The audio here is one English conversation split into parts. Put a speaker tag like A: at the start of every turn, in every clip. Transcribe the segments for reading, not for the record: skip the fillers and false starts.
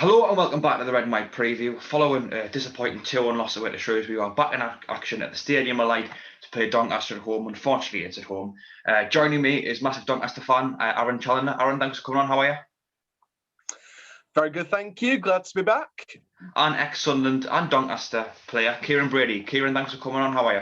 A: Hello and welcome back to the Red and White preview. Following a disappointing 2-1 loss away to Shrewsbury, we are back in action at the Stadium of Light to play Doncaster at home. Unfortunately, it's at home. Joining me is massive Doncaster fan, Aaron Challoner. Aaron, thanks for coming on. How are you?
B: Very good, thank you. Glad to be back.
A: And ex-Sunland and Doncaster player, Kieron Brady. Kieron, thanks for coming on. How are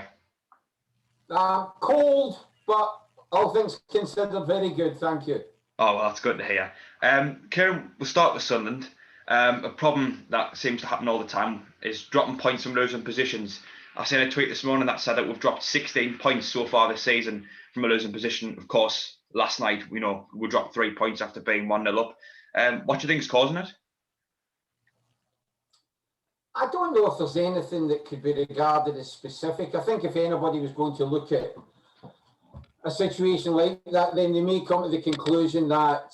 A: you?
C: Cold, but all things considered, very good, thank you.
A: Oh, well, that's good to hear. Kieron, we'll start with Sunland. A problem that seems to happen all the time is dropping points from losing positions. I seen a tweet this morning that said that we've dropped 16 points so far this season from a losing position. Of course, last night, we dropped 3 points after being 1-0 up. What do you think is causing it?
C: I don't know if there's anything that could be regarded as specific. I think if anybody was going to look at a situation like that, then they may come to the conclusion that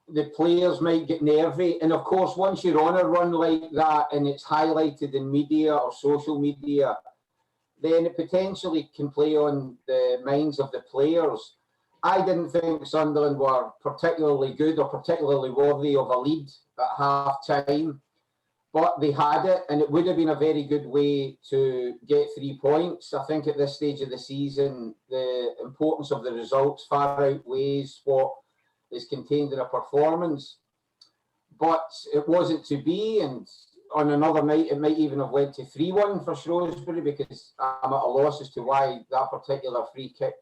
C: the players might get nervy. And of course, once you're on a run like that and it's highlighted in media or social media, then it potentially can play on the minds of the players. I didn't think Sunderland were particularly good or particularly worthy of a lead at half-time, but they had it, and it would have been a very good way to get 3 points. I think at this stage of the season, the importance of the results far outweighs what is contained in a performance. But it wasn't to be, and on another night, it might even have went to 3-1 for Shrewsbury, because I'm at a loss as to why that particular free kick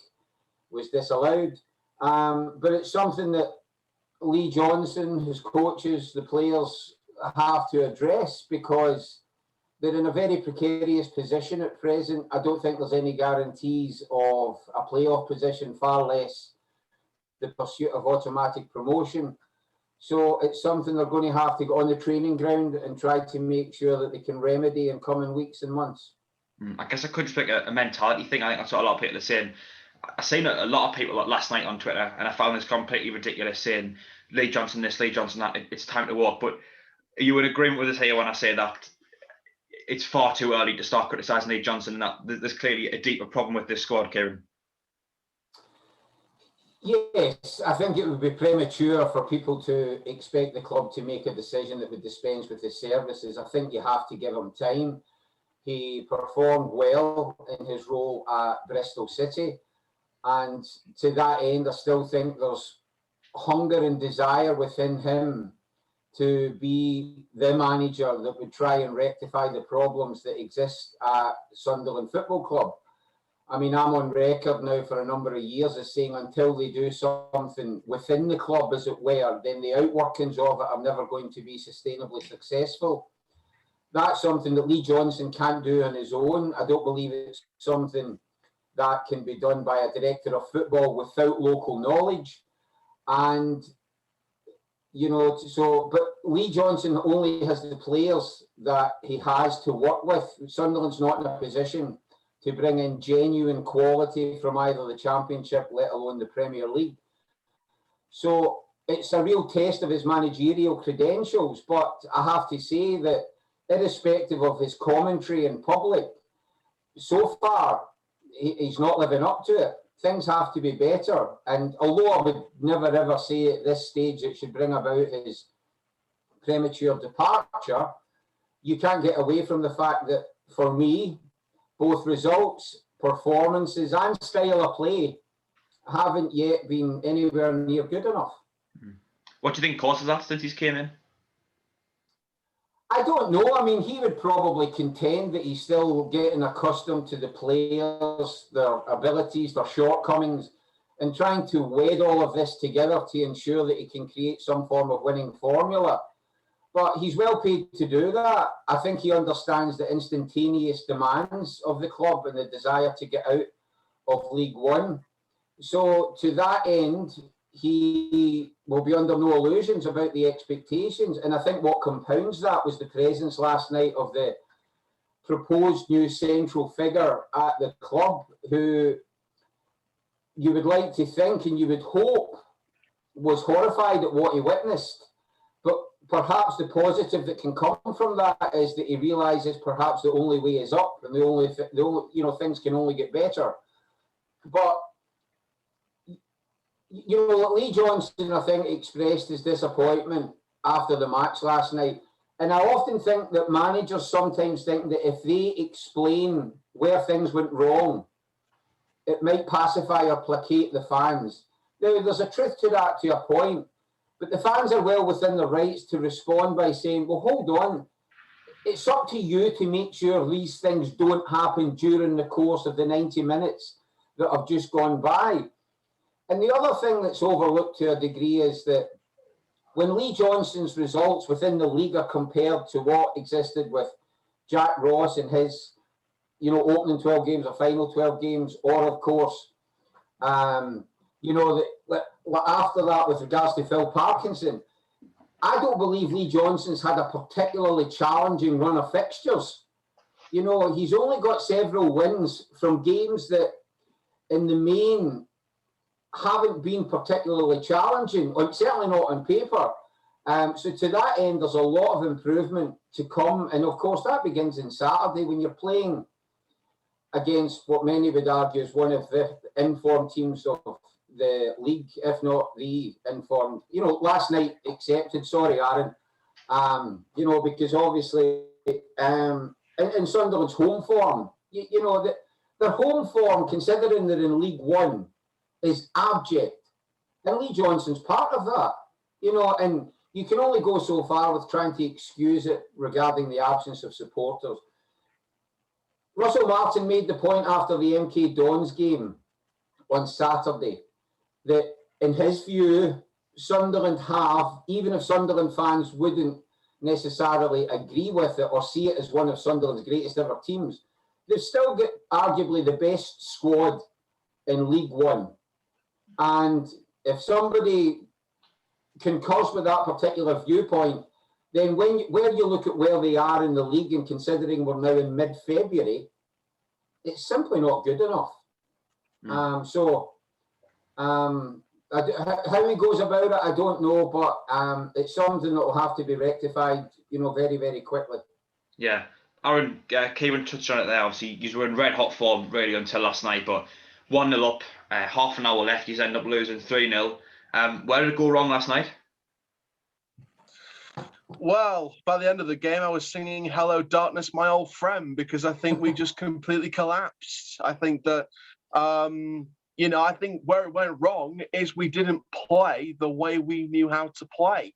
C: was disallowed. But it's something that Lee Johnson, his coaches, the players have to address, because they're in a very precarious position at present. I don't think there's any guarantees of a playoff position, far less the pursuit of automatic promotion. So it's something they're going to have to go on the training ground and try to make sure that they can remedy in coming weeks and months.
A: I guess I could just pick a mentality thing. I think that's what a lot of people are saying. I seen a lot of people last night on Twitter, and I found this completely ridiculous, saying Lee Johnson this, Lee Johnson that, it's time to walk. But are you in agreement with us here when I say that it's far too early to start criticising Lee Johnson, and that there's clearly a deeper problem with this squad, Kieron?
C: Yes, I think it would be premature for people to expect the club to make a decision that would dispense with his services. I think you have to give him time. He performed well in his role at Bristol City, and to that end, I still think there's hunger and desire within him to be the manager that would try and rectify the problems that exist at Sunderland Football Club. I mean, I'm on record now for a number of years as saying until they do something within the club, as it were, then the outworkings of it are never going to be sustainably successful. That's something that Lee Johnson can't do on his own. I don't believe it's something that can be done by a director of football without local knowledge. And, but Lee Johnson only has the players that he has to work with. Sunderland's not in a position to bring in genuine quality from either the Championship, let alone the Premier League. So it's a real test of his managerial credentials, but I have to say that irrespective of his commentary in public, so far, he's not living up to it. Things have to be better. And although I would never ever say at this stage it should bring about his premature departure, you can't get away from the fact that, for me, both results, performances and style of play haven't yet been anywhere near good enough.
A: What do you think causes that since he's came in?
C: I don't know. I mean, he would probably contend that he's still getting accustomed to the players, their abilities, their shortcomings, and trying to wed all of this together to ensure that he can create some form of winning formula. But he's well paid to do that. I think he understands the instantaneous demands of the club and the desire to get out of League One. So to that end, he will be under no illusions about the expectations. And I think what compounds that was the presence last night of the proposed new central figure at the club, who you would like to think and you would hope was horrified at what he witnessed. But perhaps the positive that can come from that is that he realises perhaps the only way is up, and the only things can only get better. But Lee Johnson, I think, expressed his disappointment after the match last night. And I often think that managers sometimes think that if they explain where things went wrong, it might pacify or placate the fans. Now, there's a truth to that to a point, but the fans are well within their rights to respond by saying, well, hold on, it's up to you to make sure these things don't happen during the course of the 90 minutes that have just gone by. And the other thing that's overlooked to a degree is that when Lee Johnson's results within the league are compared to what existed with Jack Ross and his, opening 12 games or final 12 games, or of course, after that with regards to Phil Parkinson, I don't believe Lee Johnson's had a particularly challenging run of fixtures. He's only got several wins from games that in the main haven't been particularly challenging, certainly not on paper. So to that end, there's a lot of improvement to come. And of course, that begins on Saturday when you're playing against what many would argue is one of the informed teams of the league, if not the informed. Last night accepted, sorry, Aaron, because obviously in Sunderland's home form, their home form, considering they're in League One, is abject. And Lee Johnson's part of that, and you can only go so far with trying to excuse it regarding the absence of supporters. Russell Martin made the point after the MK Dons game on Saturday that in his view, Sunderland have, even if Sunderland fans wouldn't necessarily agree with it or see it as one of Sunderland's greatest ever teams, they've still got arguably the best squad in League One. And if somebody concurs with that particular viewpoint, then when you look at where they are in the league and considering we're now in mid-February, it's simply not good enough. How he goes about it, I don't know, but it's something that will have to be rectified, very, very quickly.
A: Yeah. Aaron, Kieron touched on it there. Obviously, you were in red hot form really until last night, but 1-0 up, half an hour left, you end up losing 3-0. Where did it go wrong last night?
B: Well, by the end of the game, I was singing "Hello Darkness, My Old Friend" because I think we just completely collapsed. I think that, I think where it went wrong is we didn't play the way we knew how to play.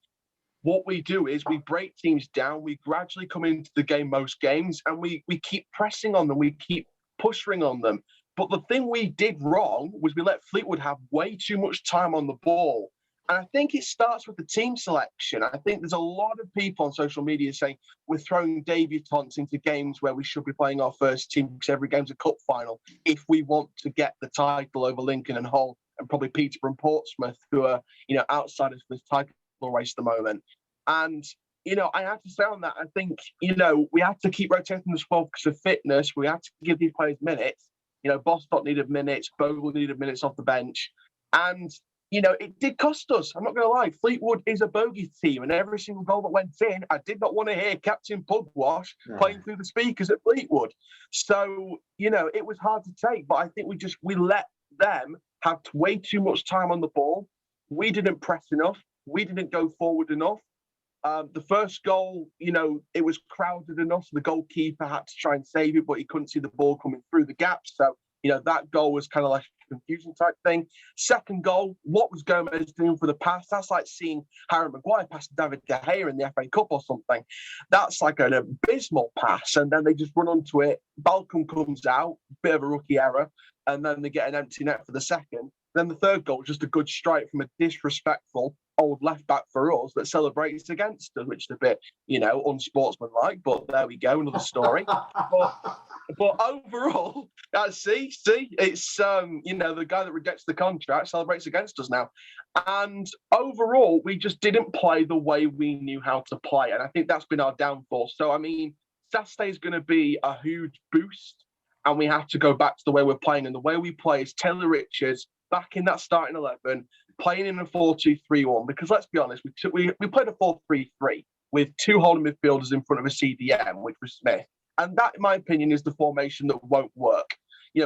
B: What we do is we break teams down, we gradually come into the game most games, and we keep pressing on them, we keep pushing on them. But the thing we did wrong was we let Fleetwood have way too much time on the ball. And I think it starts with the team selection. I think there's a lot of people on social media saying we're throwing debutants into games where we should be playing our first team because every game's a cup final if we want to get the title over Lincoln and Hull and probably Peterborough and Portsmouth, who are, outsiders for this title race at the moment. And, I have to say on that, I think, we have to keep rotating the squad because of fitness. We have to give these players minutes. Bostock needed minutes, Bogle needed minutes off the bench. And, it did cost us. I'm not going to lie. Fleetwood is a bogey team, and every single goal that went in, I did not want to hear Captain Pugwash playing through the speakers at Fleetwood. So, it was hard to take, but I think we let them have way too much time on the ball. We didn't press enough. We didn't go forward enough. The first goal, it was crowded enough, so the goalkeeper had to try and save it, but he couldn't see the ball coming through the gap. So, that goal was kind of like a confusion type thing. Second goal, what was Gomez doing for the pass? That's like seeing Harry Maguire pass David De Gea in the FA Cup or something. That's like an abysmal pass, and then they just run onto it. Balcom comes out, bit of a rookie error, and then they get an empty net for the second. Then the third goal, just a good strike from a disrespectful old left back for us that celebrates against us, which is a bit, unsportsmanlike, but there we go, another story. But overall, see, it's, the guy that rejects the contract celebrates against us now. And overall, we just didn't play the way we knew how to play. And I think that's been our downfall. So, Saturday is going to be a huge boost, and we have to go back to the way we're playing. And the way we play is Taylor Richards back in that starting 11, playing in a 4-2-3-1, because let's be honest, we played a 4-3-3 with two holding midfielders in front of a CDM, which was Smith. And that, in my opinion, is the formation that won't work.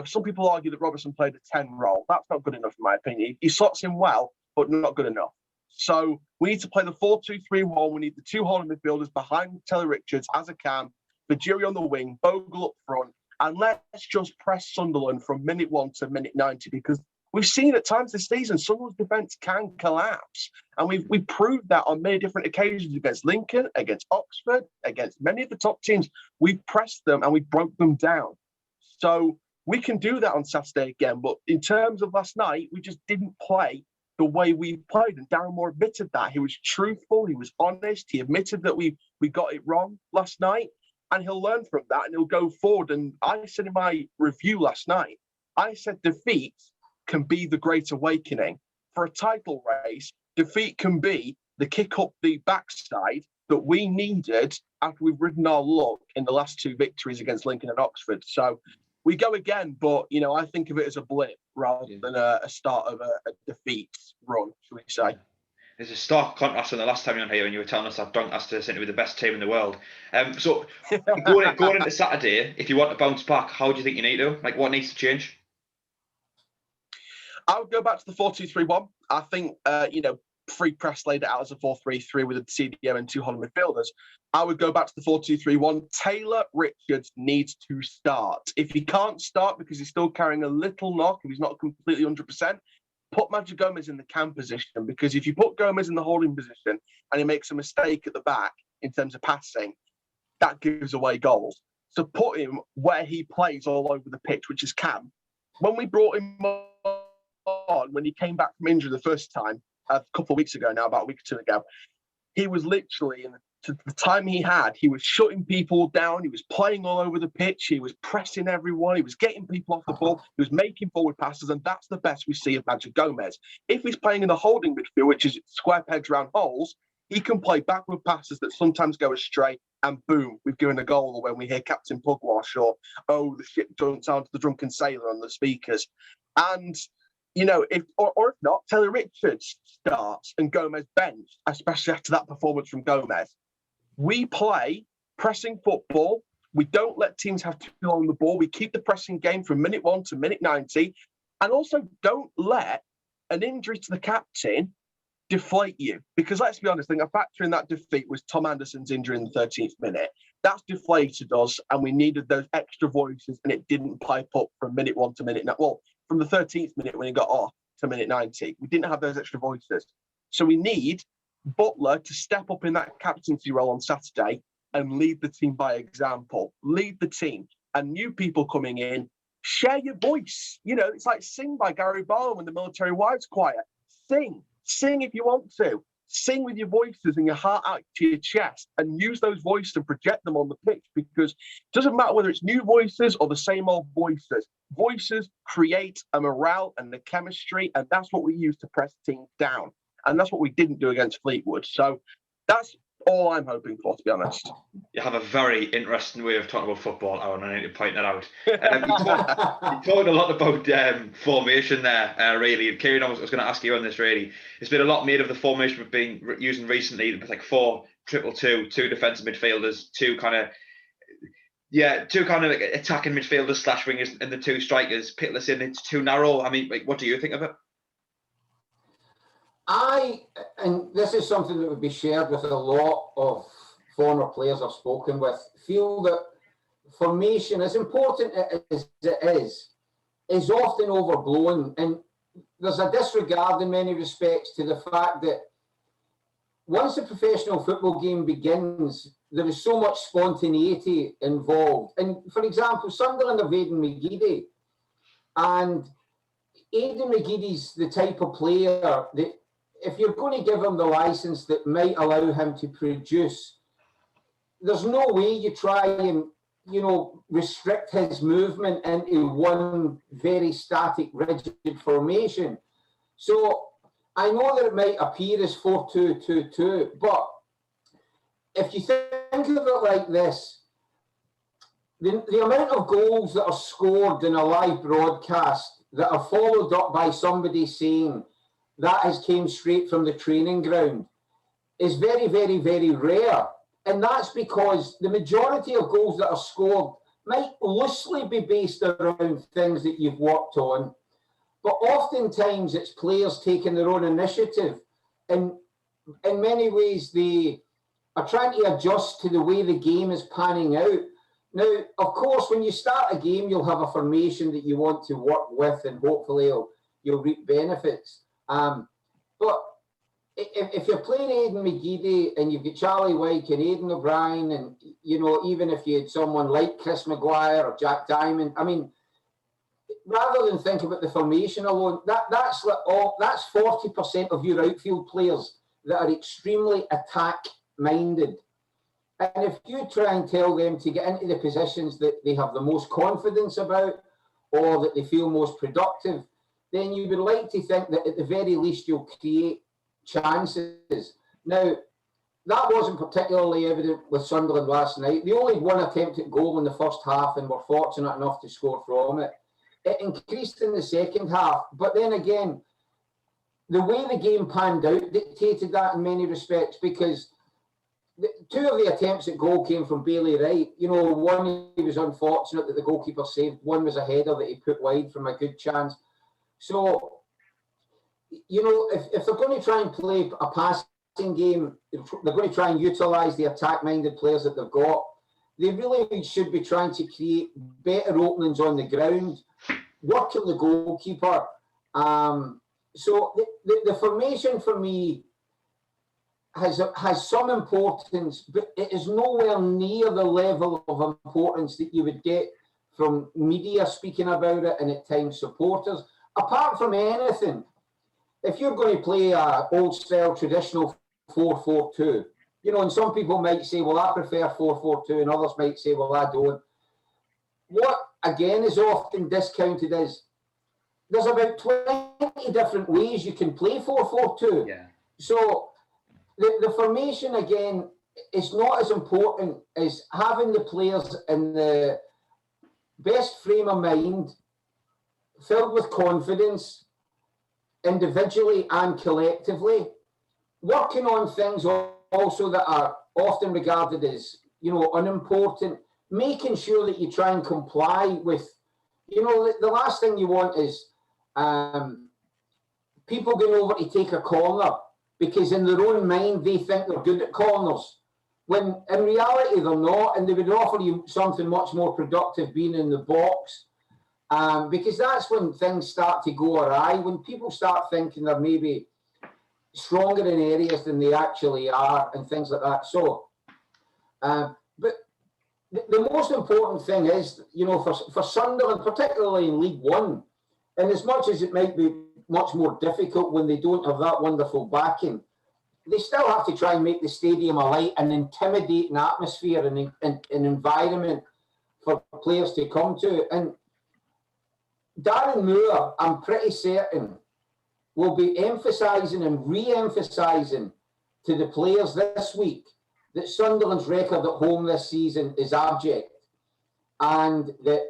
B: Some people argue that Robertson played a 10 role. That's not good enough, in my opinion. He slots in well, but not good enough. So we need to play the 4-2-3-1. We need the two holding midfielders behind Taylor Richards as a cam, Vajiri on the wing, Bogle up front, and let's just press Sunderland from minute 1 to minute 90, because we've seen at times this season Sunderland's defence can collapse, and we've proved that on many different occasions against Lincoln, against Oxford, against many of the top teams. We pressed them and we broke them down. So we can do that on Saturday again. But in terms of last night, we just didn't play the way we played, and Darren Moore admitted that. He was truthful, he was honest, he admitted that we got it wrong last night, and he'll learn from that and he'll go forward. And I said in my review last night, I said defeat can be the great awakening. For a title race, defeat can be the kick up the backside that we needed after we've ridden our luck in the last two victories against Lincoln and Oxford. So we go again, but, you know, I think of it as a blip rather than a start of a defeat run, should we say.
A: There's a stark contrast from the last time you were on here when you were telling us that Doncaster seemed to be the best team in the world. So going into Saturday, if you want to bounce back, how do you think you need to? Like, what needs to change?
B: I would go back to the 4-2-3-1. I think, Free Press laid it out as a 4-3-3 with a CDM and two holding midfielders. I would go back to the 4-2-3-1. Taylor Richards needs to start. If he can't start because he's still carrying a little knock, if he's not completely 100%, put Magic Gomez in the cam position, because if you put Gomez in the holding position and he makes a mistake at the back in terms of passing, that gives away goals. So put him where he plays all over the pitch, which is cam. When we brought him on, when he came back from injury the first time, a couple of weeks ago now, about a week or two ago, he was literally, the time he had, he was shutting people down, he was playing all over the pitch, he was pressing everyone, he was getting people off the ball, he was making forward passes, and that's the best we see of Magic Gomez. If he's playing in the holding midfield, which is square pegs round holes, he can play backward passes that sometimes go astray, and boom, we've given a goal. Or when we hear Captain Pugwash, or, oh, the ship don't sound to the drunken sailor on the speakers. And you know, if not, Taylor Richards starts and Gomez bench, especially after that performance from Gomez. We play pressing football. We don't let teams have too long on the ball. We keep the pressing game from minute 1 to minute 90. And also don't let an injury to the captain deflate you. Because let's be honest, I think a factor in that defeat was Tom Anderson's injury in the 13th minute. That's deflated us, and we needed those extra voices, and it didn't pipe up from minute 1 to minute 9. Well, from the 13th minute when he got off to minute 90. We didn't have those extra voices. So we need Butler to step up in that captaincy role on Saturday and lead the team by example. Lead the team. And new people coming in, share your voice. You know, it's like Sing by Gary Barlow when the Military Wives Choir. Sing. Sing if you want to. Sing with your voices and your heart out to your chest, and use those voices and project them on the pitch, because it doesn't matter whether it's new voices or the same old voices. Voices create a morale and a chemistry, and that's what we use to press teams down. And that's what we didn't do against Fleetwood. So that's all I'm hoping for, to be honest.
A: You have a very interesting way of talking about football, Aaron. I need to point that out. You talked a lot about formation there, really. And Kieron, I was going to ask you on this, really. There's been a lot made of the formation we've been using recently. It's like 4-2-2-2, two defensive midfielders, two kind of like attacking midfielders / wingers, and the two strikers. Pitless in, it's too narrow. I mean, like, what do you think of it?
C: And this is something that would be shared with a lot of former players I've spoken with, feel that formation, as important as it is often overblown. And there's a disregard in many respects to the fact that once the professional football game begins, there is so much spontaneity involved. And for example, Sunderland have Aidan McGeady. And Aidan McGeady's the type of player that, if you're going to give him the license that might allow him to produce, there's no way you try and, restrict his movement into one very static, rigid formation. So I know that it might appear as 4-2-2-2, but if you think of it like this, the amount of goals that are scored in a live broadcast that are followed up by somebody saying, that has came straight from the training ground, is very, very, very rare. And that's because the majority of goals that are scored might loosely be based around things that you've worked on, but oftentimes it's players taking their own initiative and in many ways, they are trying to adjust to the way the game is panning out. Now, of course, when you start a game, you'll have a formation that you want to work with, and hopefully you'll reap benefits. But if you're playing Aidan McGeady and you've got Charlie Wyke and Aidan O'Brien, and even if you had someone like Chris Maguire or Jack Diamond, I mean, rather than think about the formation alone, that's 40% of your outfield players that are extremely attack-minded. And if you try and tell them to get into the positions that they have the most confidence about, or that they feel most productive, then you would like to think that at the very least you'll create chances. Now, that wasn't particularly evident with Sunderland last night. They only had one attempt at goal in the first half and were fortunate enough to score from it. It increased in the second half, but then again, the way the game panned out dictated that in many respects, because two of the attempts at goal came from Bailey Wright. One, he was unfortunate that the goalkeeper saved. One was a header that he put wide from a good chance. So, if they're going to try and play a passing game, they're going to try and utilise the attack-minded players that they've got. They really should be trying to create better openings on the ground, working the goalkeeper. So the formation for me has some importance, but it is nowhere near the level of importance that you would get from media speaking about it and at times supporters. Apart from anything, if you're going to play a old-style traditional 4-4-2, and some people might say, well, I prefer 4-4-2, and others might say, well, I don't. What, again, is often discounted is there's about 20 different ways you can play 4-4-2.
A: Yeah.
C: So the formation, again, is not as important as having the players in the best frame of mind, filled with confidence, individually and collectively, working on things also that are often regarded as, unimportant, making sure that you try and comply with, the last thing you want is people going over to take a corner because in their own mind they think they're good at corners, when in reality they're not, and they would offer you something much more productive being in the box. Because that's when things start to go awry, when people start thinking they're maybe stronger in areas than they actually are and things like that. So, but the most important thing is, for Sunderland, particularly in League One, and as much as it might be much more difficult when they don't have that wonderful backing, they still have to try and make the stadium a light and intimidating atmosphere and an environment for players to come to. And Darren Moore, I'm pretty certain, will be emphasising and re-emphasising to the players this week that Sunderland's record at home this season is abject, and that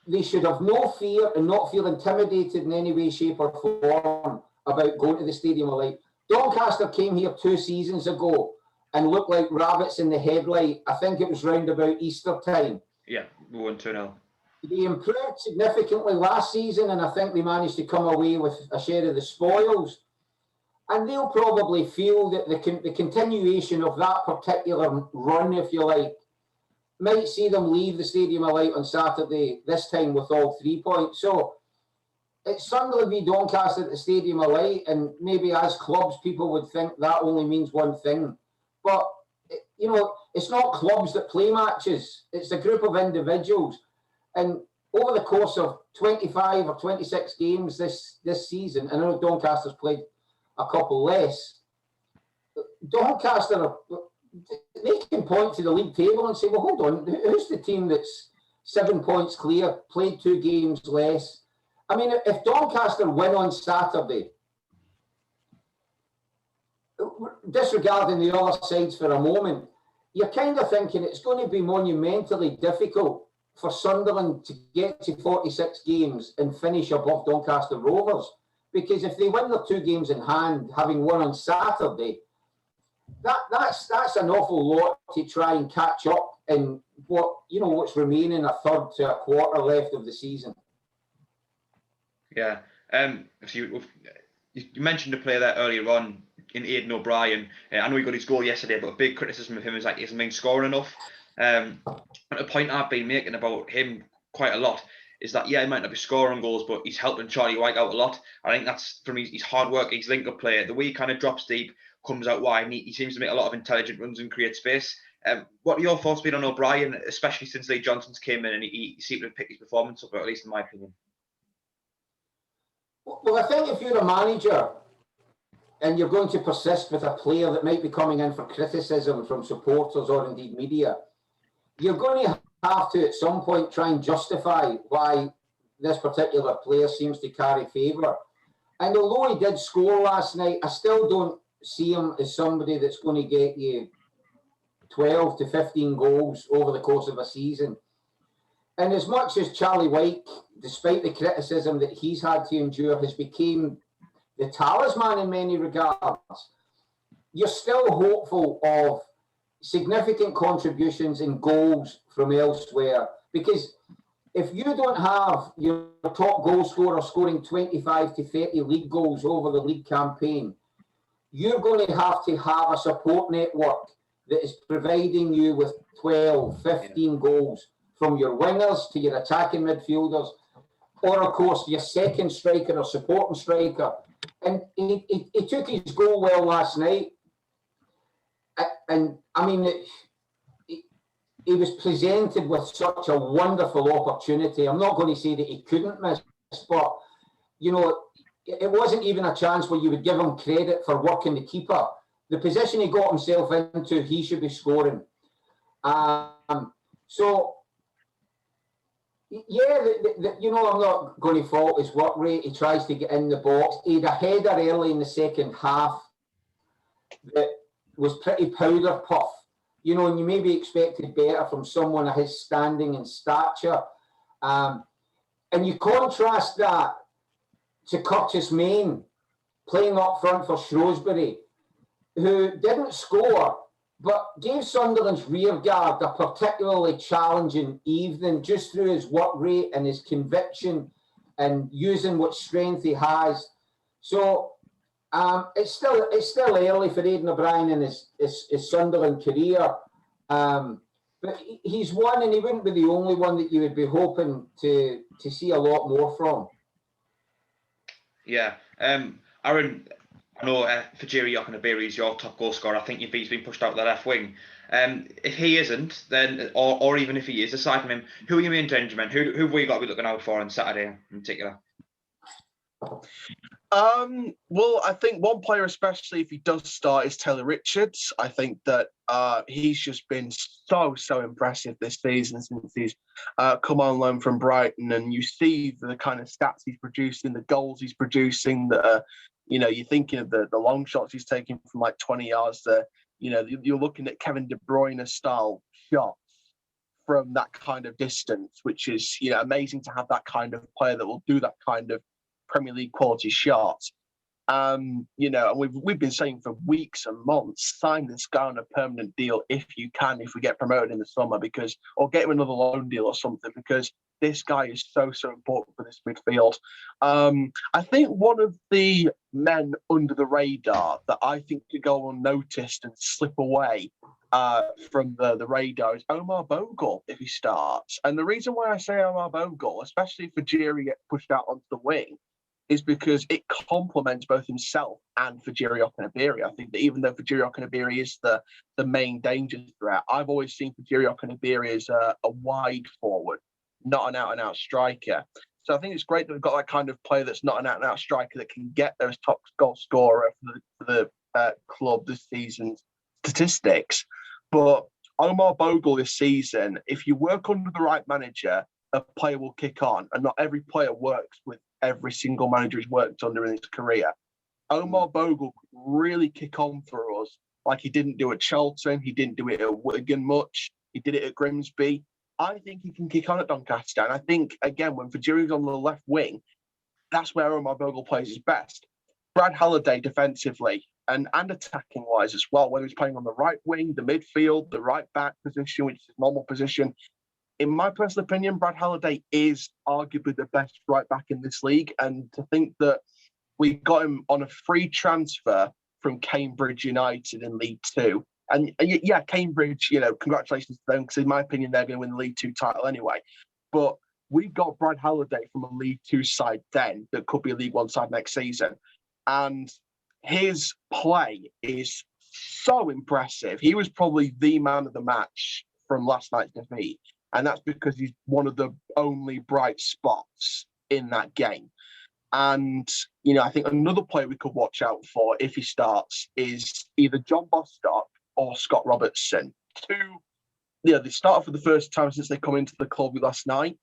C: they should have no fear and not feel intimidated in any way, shape or form about going to the Stadium of Light. Doncaster came here 2 seasons ago and looked like rabbits in the headlight. I think it was round about Easter time.
A: Yeah, we won 2-0.
C: They improved significantly last season, and I think they managed to come away with a share of the spoils. And they'll probably feel that the continuation of that particular run, if you like, might see them leave the Stadium of Light on Saturday, this time with all 3 points. So it's Sunderland v Doncaster at the Stadium of Light, and maybe as clubs, people would think that only means one thing. But, it's not clubs that play matches. It's a group of individuals. And over the course of 25 or 26 games this season, and I know Doncaster's played a couple less, Doncaster, they can point to the league table and say, well, hold on, who's the team that's 7 points clear, played 2 games less? I mean, if Doncaster win on Saturday, disregarding the other sides for a moment, you're kind of thinking it's going to be monumentally difficult for Sunderland to get to 46 games and finish above Doncaster Rovers. Because if they win their 2 games in hand, having won on Saturday, that's an awful lot to try and catch up in what's remaining a third to a quarter left of the season.
A: Yeah. So you mentioned a player there earlier on, in Aidan O'Brien. I know he got his goal yesterday, but a big criticism of him is like he hasn't been scoring enough. And a point I've been making about him quite a lot is that, yeah, he might not be scoring goals, but he's helping Charlie White out a lot. I think that's from his hard work, his link-up play, the way he kind of drops deep, comes out wide, and he seems to make a lot of intelligent runs and create space. What are your thoughts been on O'Brien, especially since Lee Johnson's came in and he seemed to pick his performance up, at least in my opinion?
C: Well, I think if you're a manager and you're going to persist with a player that might be coming in for criticism from supporters or indeed media, you're going to have to at some point try and justify why this particular player seems to carry favour. And although he did score last night, I still don't see him as somebody that's going to get you 12 to 15 goals over the course of a season. And as much as Charlie White, despite the criticism that he's had to endure, has become the talisman in many regards, you're still hopeful of significant contributions in goals from elsewhere. Because if you don't have your top goal scorer scoring 25 to 30 league goals over the league campaign, you're going to have a support network that is providing you with 12, 15 goals, from your wingers to your attacking midfielders, or of course your second striker or supporting striker. And he took his goal well last night. And I mean, he was presented with such a wonderful opportunity. I'm not going to say that he couldn't miss, but, you know, it wasn't even a chance where you would give him credit for working the keeper. The position he got himself into, he should be scoring. So, yeah, you know, I'm not going to fault his work rate. He tries to get in the box. He had a header early in the second half that was pretty powder puff. You know, and you maybe expected better from someone of his standing and stature. And you contrast that to Curtis Main playing up front for Shrewsbury, who didn't score, but gave Sunderland's rearguard a particularly challenging evening just through his work rate and his conviction and using what strength he has. So it's still early for Aidan O'Brien in his Sunderland career. But he's one, and he wouldn't be the only one that you would be hoping to see a lot more from.
A: Yeah. Aaron, I know Fajiri Okunabiri is your top goal scorer. I think he's been pushed out of the left wing. If he isn't, then, or even if he is, aside from him, who are your main danger men? Who have we got to be looking out for on Saturday in particular?
B: Well, I think one player, especially if he does start, is Taylor Richards. I think that he's just been so impressive this season since he's come on loan from Brighton, and you see the kind of stats he's producing, the goals he's producing. That you know, you're thinking of the long shots he's taking from like 20 yards. There, you know, you're looking at Kevin De Bruyne style shots from that kind of distance, which is, you know, amazing to have that kind of player that will do that kind of Premier League quality shots. You know, and we've been saying for weeks and months, sign this guy on a permanent deal if you can, if we get promoted in the summer, because, or get him another loan deal or something, because this guy is so important for this midfield. I think one of the men under the radar that I think could go unnoticed and slip away from the radar is Omar Bogle if he starts. And the reason why I say Omar Bogle, especially if Fajiri gets pushed out onto the wing, is because it complements both himself and Fajiri Okunabiri. I think that even though Fajiri Okunabiri is the main danger threat, I've always seen Fajiri Okunabiri as a wide forward, not an out-and-out striker. So I think it's great that we've got that kind of player that's not an out-and-out striker that can get those top goal scorer for the club this season's statistics. But Omar Bogle this season, if you work under the right manager, a player will kick on, and not every player works with every single manager he's worked under in his career. Omar Bogle could really kick on for us like he didn't do at Charlton. He didn't do it at Wigan much. He did it at Grimsby. I think he can kick on at Doncaster. And I think, again, when Fajiri's on the left wing, that's where Omar Bogle plays his best. Brad Halliday defensively and attacking-wise as well, whether he's playing on the right wing, the midfield, the right back position, which is his normal position. In my personal opinion, Brad Halliday is arguably the best right back in this league. And to think that we got him on a free transfer from Cambridge United in League Two. And yeah, Cambridge, congratulations to them, because in my opinion, they're going to win the League Two title anyway. But we got Brad Halliday from a League Two side then that could be a League One side next season. And his play is so impressive. He was probably the man of the match from last night's defeat. And that's because he's one of the only bright spots in that game. And, I think another player we could watch out for if he starts is either John Bostock or Scott Robertson. They started for the first time since they come into the club last night.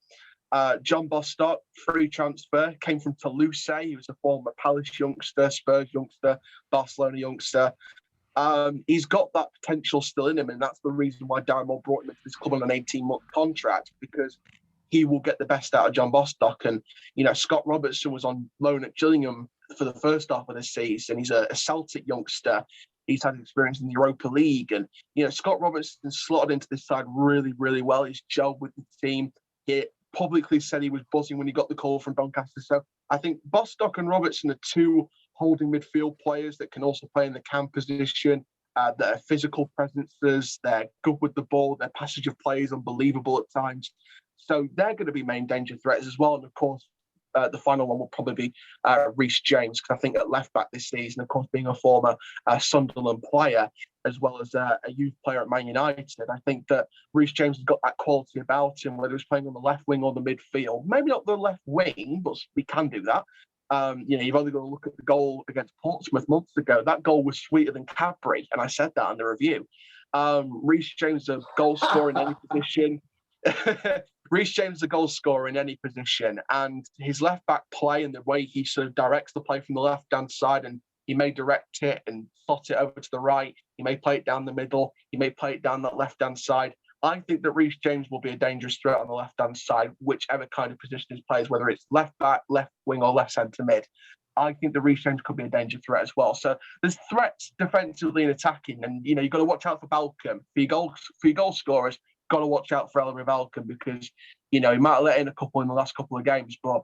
B: John Bostock, free transfer, came from Toulouse. He was a former Palace youngster, Spurs youngster, Barcelona youngster. He's got that potential still in him, and that's the reason why Darren Moore brought him into this club on an 18-month contract, because he will get the best out of John Bostock. And, Scott Robertson was on loan at Gillingham for the first half of the season. He's a Celtic youngster. He's had experience in the Europa League. And, Scott Robertson slotted into this side really, really well. He's gelled with the team. He publicly said he was buzzing when he got the call from Doncaster. So I think Bostock and Robertson are two holding midfield players that can also play in the cam position, that are physical presences. They're good with the ball. Their passage of play is unbelievable at times. So they're going to be main danger threats as well. And of course, the final one will probably be Reece James, because I think at left back this season, of course, being a former Sunderland player, as well as a youth player at Man United, I think that Reece James has got that quality about him, whether he's playing on the left wing or the midfield. Maybe not the left wing, but we can do that. You've only got to look at the goal against Portsmouth months ago. That goal was sweeter than Cadbury, and I said that in the review. Reece James, a goal scorer in any position. Reece James is a goal scorer in any position, and his left back play and the way he sort of directs the play from the left hand side, and he may direct it and slot it over to the right. He may play it down the middle. He may play it down that left hand side. I think that Reece James will be a dangerous threat on the left hand side, whichever kind of position he plays, whether it's left back, left wing, or left centre mid. I think that Reece James could be a danger threat as well. So there's threats defensively and attacking, and you've got to watch out for Balcom. For your goal scorers, got to watch out for Ellery Balcom, because he might have let in a couple in the last couple of games, but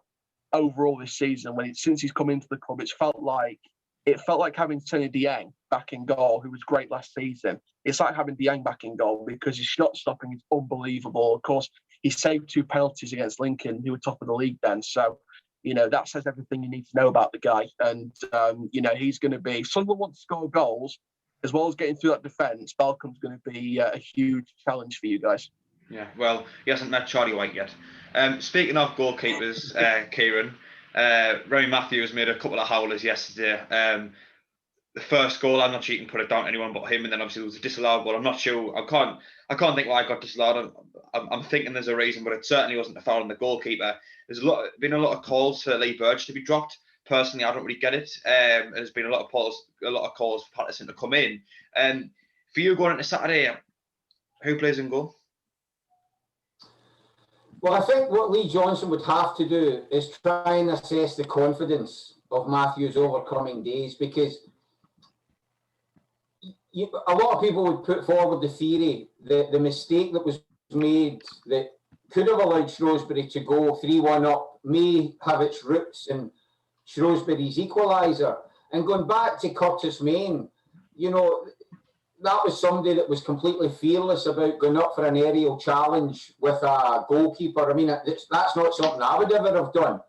B: overall this season, since he's come into the club, it felt like having Tony Dieng back in goal, who was great last season. It's like having Dieng back in goal, because his shot stopping is unbelievable. Of course, he saved 2 penalties against Lincoln, who were top of the league then. So, that says everything you need to know about the guy. And, he's going to be, Sunderland wants to score goals, as well as getting through that defence. Balcom's going to be a huge challenge for you guys.
A: Yeah, well, he hasn't met Charlie White yet. Speaking of goalkeepers, Kieron, Remy Matthews made a couple of howlers yesterday. The first goal, I'm not sure you can put it down to anyone but him, and then obviously it was a disallowed goal. I'm not sure. I can't think why I got disallowed. I'm thinking there's a reason, but it certainly wasn't a foul on the goalkeeper. There's been a lot of calls for Lee Burge to be dropped. Personally, I don't really get it. There's been a lot of calls for Patterson to come in. For you going into Saturday, who plays in goal?
C: Well, I think what Lee Johnson would have to do is try and assess the confidence of Matthews over coming days, because a lot of people would put forward the theory that the mistake that was made that could have allowed Shrewsbury to go 3-1 up may have its roots in Shrewsbury's equaliser. And going back to Curtis Main, that was somebody that was completely fearless about going up for an aerial challenge with a goalkeeper. I mean, that's not something I would ever have done.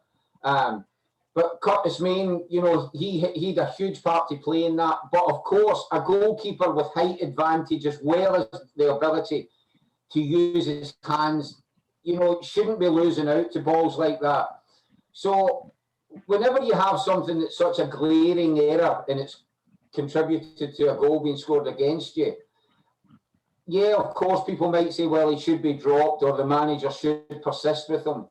C: But Curtis Main, he had a huge part to play in that. But of course, a goalkeeper with height advantage, as well as the ability to use his hands, shouldn't be losing out to balls like that. So whenever you have something that's such a glaring error and it's contributed to a goal being scored against you, yeah, of course, people might say, well, he should be dropped or the manager should persist with him.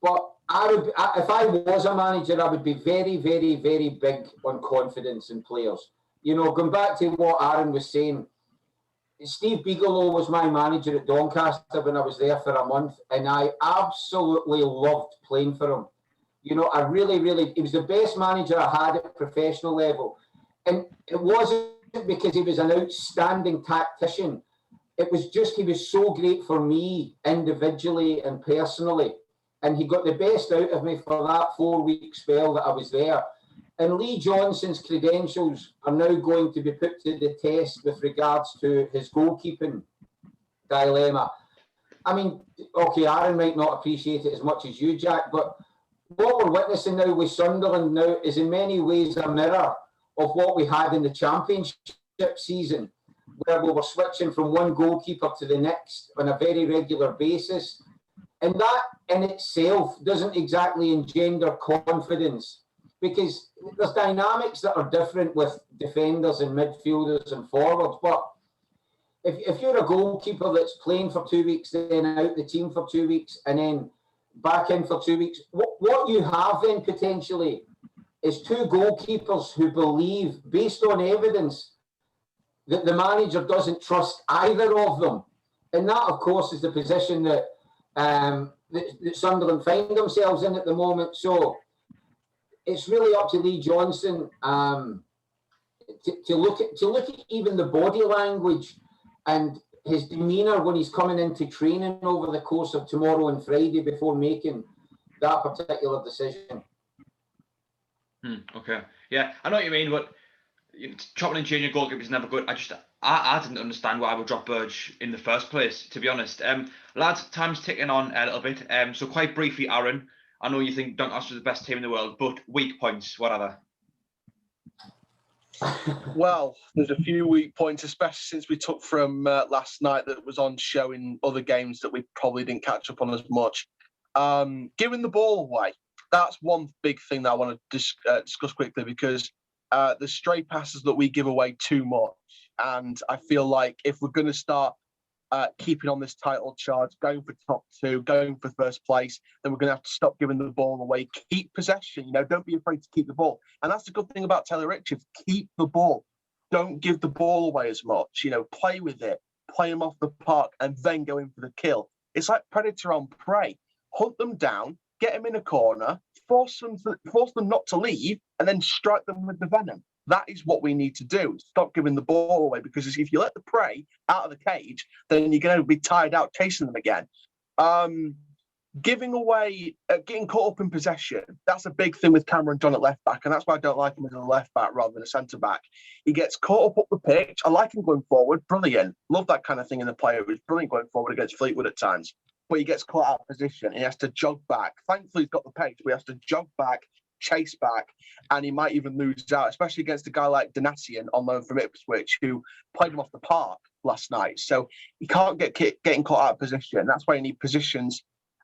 C: But if I was a manager, I would be very, very, very big on confidence in players. Going back to what Aaron was saying, Steve Bigelow was my manager at Doncaster when I was there for a month, and I absolutely loved playing for him. I really, really, he was the best manager I had at professional level. And it wasn't because he was an outstanding tactician. It was just he was so great for me individually and personally. And he got the best out of me for that 4-week spell that I was there. And Lee Johnson's credentials are now going to be put to the test with regards to his goalkeeping dilemma. I mean, okay, Aaron might not appreciate it as much as you, Jack, but what we're witnessing now with Sunderland now is in many ways a mirror of what we had in the Championship season, where we were switching from one goalkeeper to the next on a very regular basis. And that in itself doesn't exactly engender confidence, because there's dynamics that are different with defenders and midfielders and forwards. But if you're a goalkeeper that's playing for 2 weeks, then out the team for 2 weeks, and then back in for 2 weeks, what you have then potentially is two goalkeepers who believe, based on evidence, that the manager doesn't trust either of them. And that, of course, is the position that Sunderland find themselves in at the moment. So it's really up to Lee Johnson to look at even the body language and his demeanour when he's coming into training over the course of tomorrow and Friday before making that particular decision.
A: Okay, yeah, I know what you mean, but chopping and changing goalkeeper is never good. I didn't understand why I would drop Burge in the first place, to be honest. Lads, time's ticking on a little bit. So quite briefly, Aaron, I know you think Doncaster is the best team in the world, but weak points, what are they?
B: Well, there's a few weak points, especially since we took from last night that was on show in other games that we probably didn't catch up on as much. Giving the ball away, that's one big thing that I want to discuss quickly, because the stray passes that we give away too much. And I feel like if we're going to start keeping on this title charge, going for top two, going for first place, then we're going to have to stop giving the ball away. Keep possession, don't be afraid to keep the ball. And that's the good thing about Taylor Richards. Keep the ball. Don't give the ball away as much. Play with it, play them off the park, and then go in for the kill. It's like predator on prey. Hunt them down, get them in a corner, force them not to leave, and then strike them with the venom. That is what we need to do. Stop giving the ball away, because if you let the prey out of the cage, then you're going to be tired out chasing them again. Giving away, getting caught up in possession, that's a big thing with Cameron John at left back, and that's why I don't like him as a left back rather than a centre back. He gets caught up the pitch. I like him going forward, brilliant. Love that kind of thing in the player. He's brilliant going forward against Fleetwood at times, but he gets caught out of position. He has to jog back. Thankfully, he's got the pace, but he has to jog back, chase back, and he might even lose out, especially against a guy like Doncacster on loan from Ipswich, who played him off the park last night. So he can't getting caught out of position. That's why you need positions,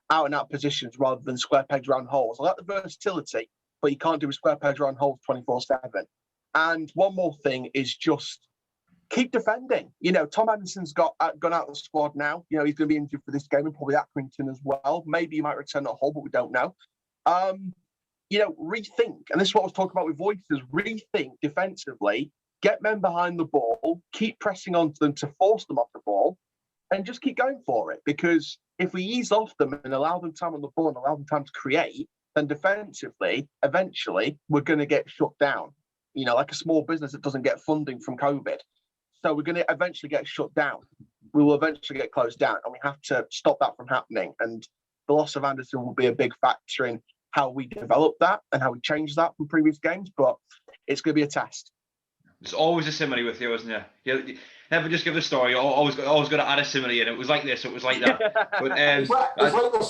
B: out and out positions, rather than square pegs round holes. I like the versatility, but you can't do a square pegs round holes 24/7. And one more thing is just keep defending. Tom Anderson's gone out of the squad now. He's going to be injured for this game, and probably Accrington as well. Maybe he might return at Hull, but we don't know. Rethink. And this is what I was talking about with voices. Rethink defensively, get men behind the ball, keep pressing onto them to force them off the ball, and just keep going for it. Because if we ease off them and allow them time on the ball and allow them time to create, then defensively, eventually, we're going to get shut down. Like a small business that doesn't get funding from COVID. So we're going to eventually get shut down. We will eventually get closed down, and we have to stop that from happening. And the loss of Anderson will be a big factor in how we develop that and how we change that from previous games, but it's going to be a test.
A: There's always a simile with you, isn't there? You never just give the story. You're always going to add a simile in. It was like this, it was like that. But
C: it's like the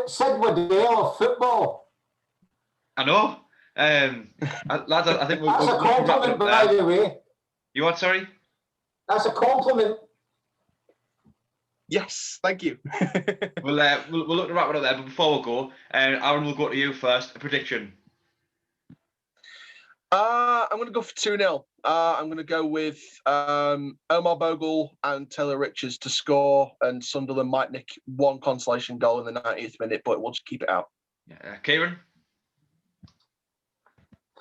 C: Sid Waddell of football.
A: I know. Lads, I think
C: that's a compliment, by the way.
A: You what, sorry?
C: That's a compliment.
B: Yes, thank you.
A: We'll look to wrap it up there, but before we go, Aaron, we'll go to you first. A prediction.
B: I'm going to go for 2-0. I'm going to go with Omar Bogle and Taylor Richards to score, and Sunderland might nick one consolation goal in the 90th minute, but we'll just keep it out.
A: Yeah, Kieron?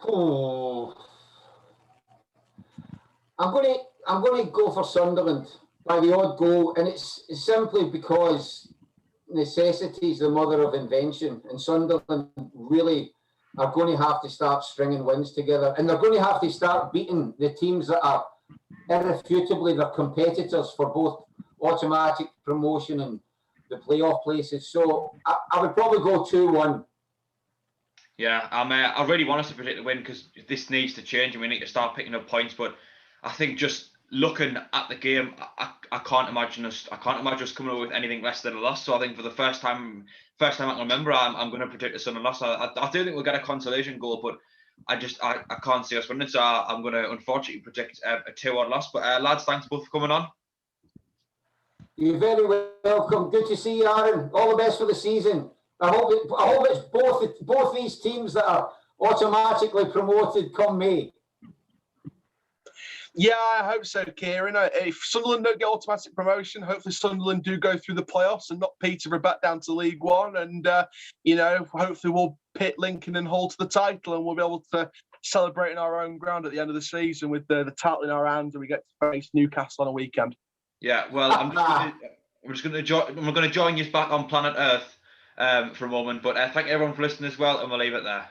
C: Oh, I'm going to go for Sunderland by the odd goal, and it's simply because necessity is the mother of invention, and Sunderland really are going to have to start stringing wins together, and they're going to have to start beating the teams that are irrefutably their competitors for both automatic promotion and the playoff places. So I would probably go 2-1.
A: Yeah, I really want us to predict the win because this needs to change and we need to start picking up points. But I think just looking at the game, I can't imagine us coming up with anything less than a loss. So I think for the first time I can remember, I'm going to predict a Sunderland loss. I do think we'll get a consolation goal, but I can't see us winning. So I'm going to unfortunately predict a 2-1 loss. But lads, thanks both for coming on.
C: You're very welcome. Good to see you, Aaron. All the best for the season. I hope it's both these teams that are automatically promoted come May.
B: Yeah, I hope so, Kieran. If Sunderland don't get automatic promotion, hopefully Sunderland do go through the playoffs and not Peterborough back down to League One. And, hopefully we'll pit Lincoln and Hull to the title and we'll be able to celebrate in our own ground at the end of the season with the title in our hands and we get to face Newcastle on a weekend.
A: Yeah, well, I'm going to join you back on planet Earth for a moment. But thank everyone for listening as well, and we'll leave it there.